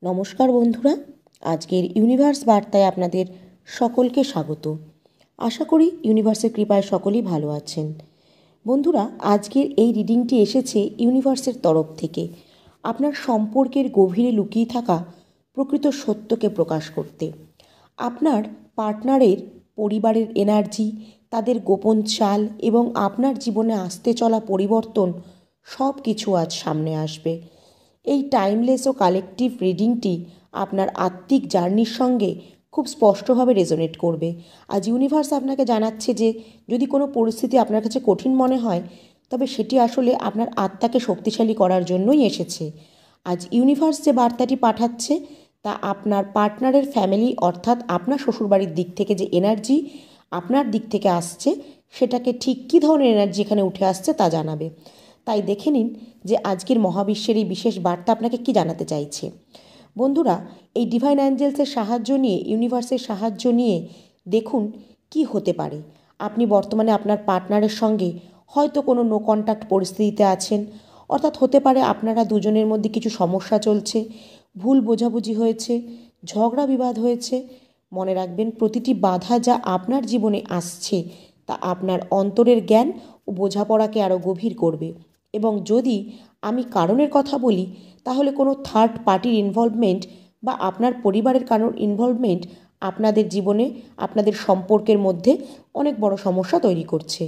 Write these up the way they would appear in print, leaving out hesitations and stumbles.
নমস্কার বন্ধুরা, আজকের ইউনিভার্স বার্তায় আপনাদের সকলকে স্বাগত। আশা করি ইউনিভার্সের কৃপায় সকলেই ভালো আছেন। বন্ধুরা, আজকের এই রিডিংটি এসেছে ইউনিভার্সের তরফ থেকে আপনার সম্পর্কের গভীরে লুকিয়ে থাকা প্রকৃত সত্যকে প্রকাশ করতে। আপনার পার্টনারের পরিবারের এনার্জি, তাদের গোপন চাল এবং আপনার জীবনে আসতে চলা পরিবর্তন সব কিছু আজ সামনে আসবে। এই টাইমলেস ও কালেকটিভ রিডিংটি আপনার আত্মিক জার্নির সঙ্গে খুব স্পষ্টভাবে রেজোনেট করবে। আজ ইউনিভার্স আপনাকে জানাচ্ছে যে যদি কোনো পরিস্থিতি আপনার কাছে কঠিন মনে হয়, তবে সেটি আসলে আপনার আত্মাকে শক্তিশালী করার জন্যই এসেছে। আজ ইউনিভার্স যে বার্তাটি পাঠাচ্ছে তা আপনার পার্টনারের ফ্যামিলি অর্থাৎ আপনার শ্বশুরবাড়ির দিক থেকে যে এনার্জি আপনার দিক থেকে আসছে, সেটাকে ঠিক কী ধরনের এনার্জি এখানে উঠে আসছে তা জানাবে। তাই দেখে নিন যে আজকের মহাবিশ্বের এই বিশেষ বার্তা আপনাকে কি জানাতে চাইছে। বন্ধুরা, এই ডিভাইন অ্যাঞ্জেলসের সাহায্য নিয়ে, ইউনিভার্সের সাহায্য নিয়ে দেখুন কি হতে পারে। আপনি বর্তমানে আপনার পার্টনারের সঙ্গে হয়তো কোনো নো কন্ট্যাক্ট পরিস্থিতিতে আছেন, অর্থাৎ হতে পারে আপনারা দুজনের মধ্যে কিছু সমস্যা চলছে, ভুল বোঝাবুঝি হয়েছে, ঝগড়া বিবাদ হয়েছে। মনে রাখবেন, প্রতিটি বাধা যা আপনার জীবনে আসছে তা আপনার অন্তরের জ্ঞান ও বোঝাপড়াকে আরও গভীর করবে। এবং যদি আমি কারণের কথা বলি, তাহলে কোনো থার্ড পার্টির ইনভলভমেন্ট বা আপনার পরিবারের কারোর ইনভলভমেন্ট আপনাদের জীবনে, আপনাদের সম্পর্কের মধ্যে অনেক বড় সমস্যা তৈরি করছে।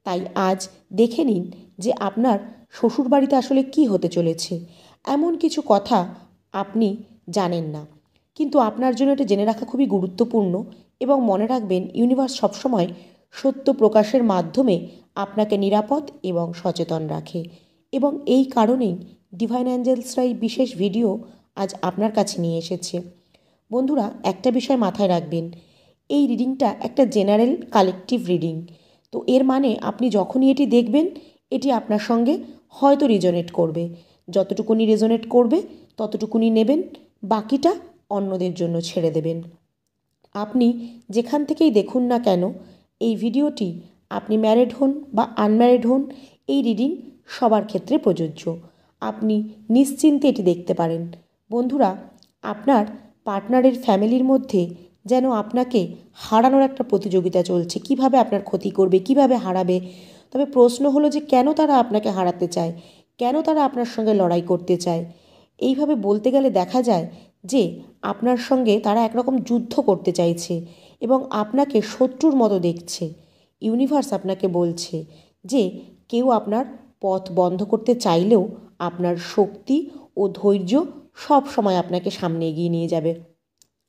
তাই আজ দেখে নিন যে আপনার শ্বশুরবাড়িতে আসলে কি হতে চলেছে। এমন কিছু কথা আপনি জানেন না, কিন্তু আপনার জন্য এটা জেনে রাখা খুবই গুরুত্বপূর্ণ। এবং মনে রাখবেন, ইউনিভার্স সবসময় সত্য প্রকাশের মাধ্যমে আপনাকে নিরাপদ এবং সচেতন রাখে। এবং এই কারণেই ডিভাইন অ্যাঞ্জেলসরা এই বিশেষ ভিডিও আজ আপনার কাছে নিয়ে এসেছে। বন্ধুরা, একটা বিষয় মাথায় রাখবেন, এই রিডিংটা একটা জেনারেল কালেকটিভ রিডিং। তো এর মানে আপনি যখনই এটি দেখবেন, এটি আপনার সঙ্গে হয়তো রেজোনেট করবে। যতটুকুনি রেজোনেট করবে ততটুকুনি নেবেন, বাকিটা অন্যদের জন্য ছেড়ে দেবেন। আপনি যেখান থেকেই দেখুন না কেন এই ভিডিওটি, আপনি ম্যারিড হন বা আনম্যারিড হন, এই রিডিং সবার ক্ষেত্রে প্রযোজ্য। আপনি নিশ্চিন্তে এটি দেখতে পারেন। বন্ধুরা, আপনার পার্টনারের ফ্যামিলির মধ্যে যেন আপনাকে হারানোর একটা প্রতিযোগিতা চলছে, কিভাবে আপনার ক্ষতি করবে, কিভাবে হারাবে। তবে প্রশ্ন হলো যে কেন তারা আপনাকে হারাতে চায়, কেন তারা আপনার সঙ্গে লড়াই করতে চায়। এইভাবে বলতে গেলে দেখা যায় যে আপনার সঙ্গে তারা একরকম যুদ্ধ করতে চাইছে এবং আপনাকে শত্রুর মতো দেখছে। ইউনিভার্স আপনাকে বলছে যে কেউ আপনার পথ বন্ধ করতে চাইলেও আপনার শক্তি ও ধৈর্য সব সময় আপনাকে সামনে এগিয়ে নিয়ে যাবে।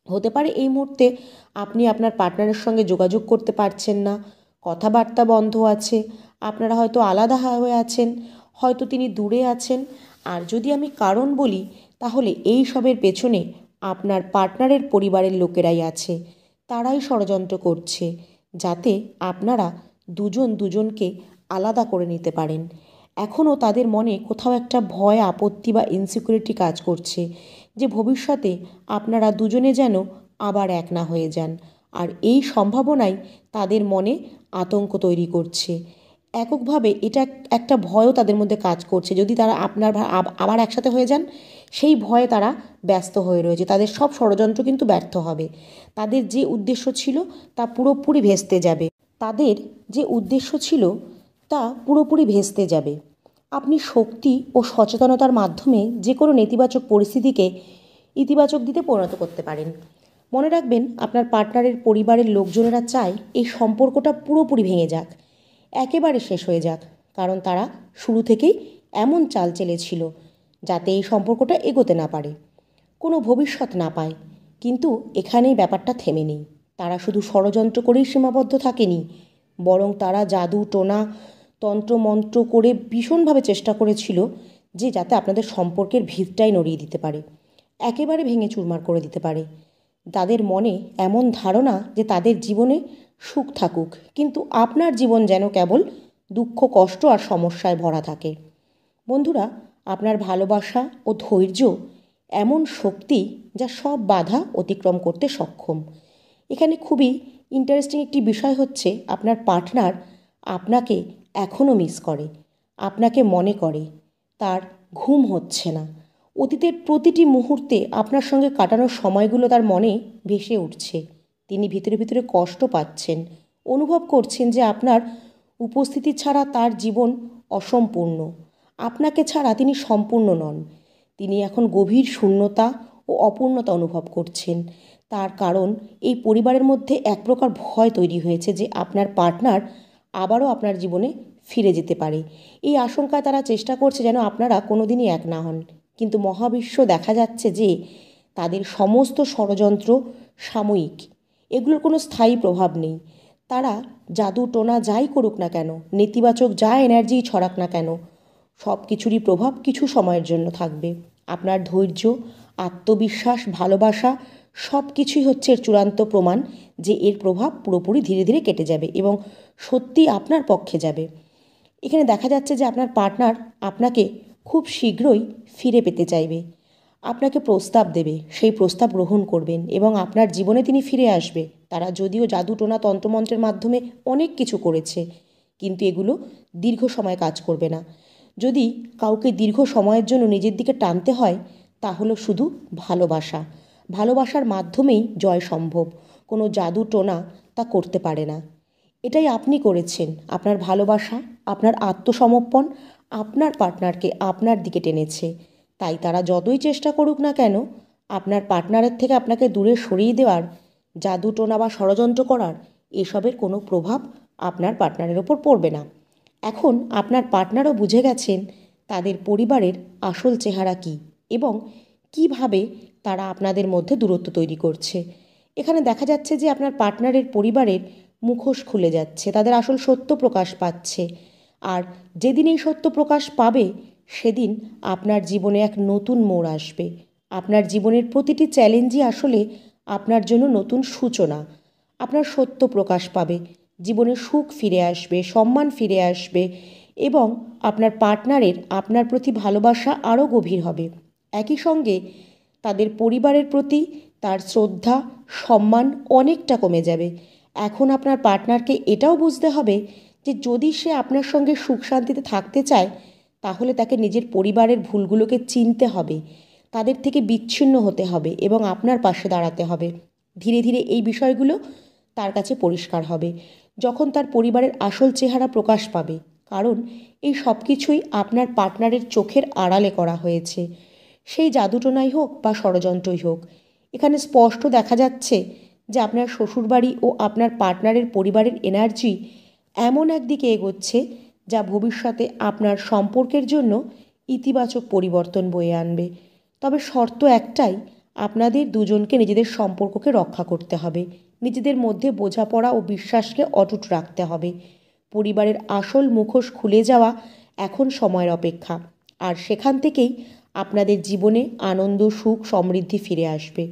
হতে পারে এই মুহূর্তে আপনি আপনার পার্টনারের সঙ্গে যোগাযোগ করতে পারছেন না, কথাবার্তা বন্ধ আছে, আপনারা হয়তো আলাদা হয়ে আছেন, হয়তো তিনি দূরে আছেন। আর যদি আমি কারণ বলি, তাহলে এই সবের পেছনে আপনার পার্টনারের পরিবারের লোকেরাই আছে। তারাই ষড়যন্ত্র করছে যাতে আপনারা দুজন দুজনকে আলাদা করে নিতে পারেন। এখনও তাদের মনে কোথাও একটা ভয়, আপত্তি বা ইনসিকিউরিটি কাজ করছে যে ভবিষ্যতে আপনারা দুজনে যেন আবার এক না হয়ে যান। আর এই সম্ভাবনাই তাদের মনে আতঙ্ক তৈরি করছে। এককভাবে এটা একটা ভয়ও তাদের মধ্যে কাজ করছে, যদি তারা আপনার আবার একসাথে হয়ে যান, সেই ভয়ে তারা ব্যস্ত হয়ে রয়েছে। তাদের সব ষড়যন্ত্র কিন্তু ব্যর্থ হবে। তাদের যে উদ্দেশ্য ছিল তা পুরোপুরি ভেস্তে যাবে। তাদের যে উদ্দেশ্য ছিল তা পুরোপুরি ভেস্তে যাবে। আপনি শক্তি ও সচেতনতার মাধ্যমে যে কোনো নেতিবাচক পরিস্থিতিকে ইতিবাচক দিতে পরিণত করতে পারেন। মনে রাখবেন, আপনার পার্টনারের পরিবারের লোকজনেরা চায় এই সম্পর্কটা পুরোপুরি ভেঙে যাক, একেবারে শেষ হয়ে যাক। কারণ তারা শুরু থেকেই এমন চাল চেলেছিল যাতে এই সম্পর্কটা এগোতে না পারে, কোনো ভবিষ্যৎ না পায়। কিন্তু এখানেই ব্যাপারটা থেমে নেই। তারা শুধু ষড়যন্ত্র করেই সীমাবদ্ধ থাকেনি, বরং তারা জাদু টোনা তন্ত্রমন্ত্র করে ভীষণভাবে চেষ্টা করেছিল যে যাতে আপনাদের সম্পর্কের ভিতটাই নড়িয়ে দিতে পারে, একেবারে ভেঙে চুরমার করে দিতে পারে। তাদের মনে এমন ধারণা যে তাদের জীবনে সুখ থাকুক, কিন্তু আপনার জীবন যেন কেবল দুঃখ, কষ্ট আর সমস্যায় ভরা থাকে। বন্ধুরা, আপনার ভালোবাসা ও ধৈর্য এমন শক্তি যা সব বাধা অতিক্রম করতে সক্ষম। এখানে খুবই ইন্টারেস্টিং একটি বিষয় হচ্ছে, আপনার পার্টনার আপনাকে এখনও মিস করে, আপনাকে মনে করে। তার ঘুম হচ্ছে না, অতীতের প্রতিটি মুহূর্তে আপনার সঙ্গে কাটানোর সময়গুলো তার মনে ভেসে উঠছে। তিনি ভিতরে ভিতরে কষ্ট পাচ্ছেন, অনুভব করছেন যে আপনার উপস্থিতি ছাড়া তার জীবন অসম্পূর্ণ। আপনাকে ছাড়া তিনি সম্পূর্ণ নন। তিনি এখন গভীর শূন্যতা ও অপূর্ণতা অনুভব করছেন। তার কারণ এই পরিবারের মধ্যে এক প্রকার ভয় তৈরি হয়েছে যে আপনার পার্টনার আবারও আপনার জীবনে ফিরে যেতে পারে। এই আশঙ্কায় তারা চেষ্টা করছে যেন আপনারা কোনোদিনই এক না হন। কিন্তু মহাবিশ্ব দেখা যাচ্ছে যে তাদের সমস্ত ষড়যন্ত্র সাময়িক, এগুলোর কোনো স্থায়ী প্রভাব নেই। তারা জাদু টোনা যাই করুক না কেন, নেতিবাচক যা এনার্জি ছড়াক না কেন, সব কিছুরই প্রভাব কিছু সময়ের জন্য থাকবে। আপনার ধৈর্য, আত্মবিশ্বাস, ভালোবাসা সব কিছুই হচ্ছে এর চূড়ান্ত প্রমাণ যে এর প্রভাব পুরোপুরি ধীরে ধীরে কেটে যাবে এবং সত্যি আপনার পক্ষে যাবে। এখানে দেখা যাচ্ছে যে আপনার পার্টনার আপনাকে খুব শীঘ্রই ফিরে পেতে চাইবে, আপনাকে প্রস্তাব দেবে, সেই প্রস্তাব গ্রহণ করবেন এবং আপনার জীবনে তিনি ফিরে আসবে। তারা যদিও জাদু টোনা তন্ত্রমন্ত্রের মাধ্যমে অনেক কিছু করেছে, কিন্তু এগুলো দীর্ঘ সময় কাজ করবে না। যদি কাউকে দীর্ঘ সময়ের জন্য নিজের দিকে টানতে হয় তাহলে শুধু ভালোবাসা, ভালোবাসার মাধ্যমেই জয় সম্ভব। কোনো জাদু টোনা তা করতে পারে না। এটাই আপনি করেছেন। আপনার ভালোবাসা, আপনার আত্মসমর্পণ আপনার পার্টনারকে আপনার দিকে টেনেছে। তাই তারা যতই চেষ্টা করুক না কেন আপনার পার্টনারের থেকে আপনাকে দূরে সরিয়ে দেওয়ার, জাদু টোনা বা ষড়যন্ত্র করার, এসবের কোনো প্রভাব আপনার পার্টনারের ওপর পড়বে না। এখন আপনার পার্টনারও বুঝে গেছেন তাদের পরিবারের আসল চেহারা কী এবং কিভাবে তারা আপনাদের মধ্যে দূরত্ব তৈরি করছে। এখানে দেখা যাচ্ছে যে আপনার পার্টনারের পরিবারের মুখোশ খুলে যাচ্ছে, তাদের আসল সত্য প্রকাশ পাচ্ছে। আর যেদিন এই সত্য প্রকাশ পাবে সেদিন আপনার জীবনে এক নতুন মোড় আসবে। আপনার জীবনের প্রতিটি চ্যালেঞ্জই আসলে আপনার জন্য নতুন সূচনা। আপনার সত্য প্রকাশ পাবে, জীবনে সুখ ফিরে আসবে, সম্মান ফিরে আসবে এবং আপনার পার্টনারের আপনার প্রতি ভালোবাসা আরও গভীর হবে। একই সঙ্গে তাদের পরিবারের প্রতি তার শ্রদ্ধা, সম্মান অনেকটা কমে যাবে। এখন আপনার পার্টনারকে এটাও বুঝতে হবে যে যদি সে আপনার সঙ্গে সুখ শান্তিতে থাকতে চায় তাহলে তাকে নিজের পরিবারের ভুলগুলোকে চিনতে হবে, তাদের থেকে বিচ্ছিন্ন হতে হবে এবং আপনার পাশে দাঁড়াতে হবে। ধীরে ধীরে এই বিষয়গুলো তার কাছে পরিষ্কার হবে যখন তার পরিবারের আসল চেহারা প্রকাশ পাবে। কারণ এই সব কিছুই আপনার পার্টনারের চোখের আড়ালে করা হয়েছে, সেই জাদুটোনাই হোক বা ষড়যন্ত্রই হোক। এখানে স্পষ্ট দেখা যাচ্ছে যে আপনার শ্বশুরবাড়ি ও আপনার পার্টনারের পরিবারের এনার্জি এমন একদিকে এগোচ্ছে যা ভবিষ্যতে আপনার সম্পর্কের জন্য ইতিবাচক পরিবর্তন বয়ে আনবে। তবে শর্ত একটাই, আপনাদের দুজনকে নিজেদের সম্পর্ককে রক্ষা করতে হবে, নিজেদের মধ্যে বোঝাপড়া ও বিশ্বাসকে অটুট রাখতে হবে। পরিবারের আসল মুখোশ খুলে যাওয়া এখন সময়ের অপেক্ষা, আর সেখান থেকেই আপনাদের জীবনে আনন্দ, সুখ, সমৃদ্ধি ফিরে আসবে।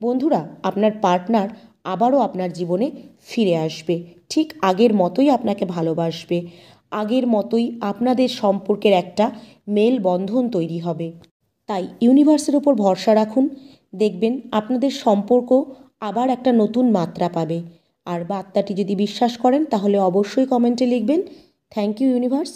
বন্ধুরা, আপনার পার্টনার আবারও আপনার জীবনে ফিরে আসবে, ঠিক আগের মতোই আপনাকে ভালোবাসবে, আগের মতোই আপনাদের সম্পর্কের একটা মেলবন্ধন তৈরি হবে। তাই ইউনিভার্সের ওপর ভরসা রাখুন, দেখবেন আপনাদের সম্পর্ক আবার একটা নতুন মাত্রা পাবে। আর বার্তাটি যদি বিশ্বাস করেন তাহলে অবশ্যই কমেন্টে লিখবেন, থ্যাংক ইউ ইউনিভার্স।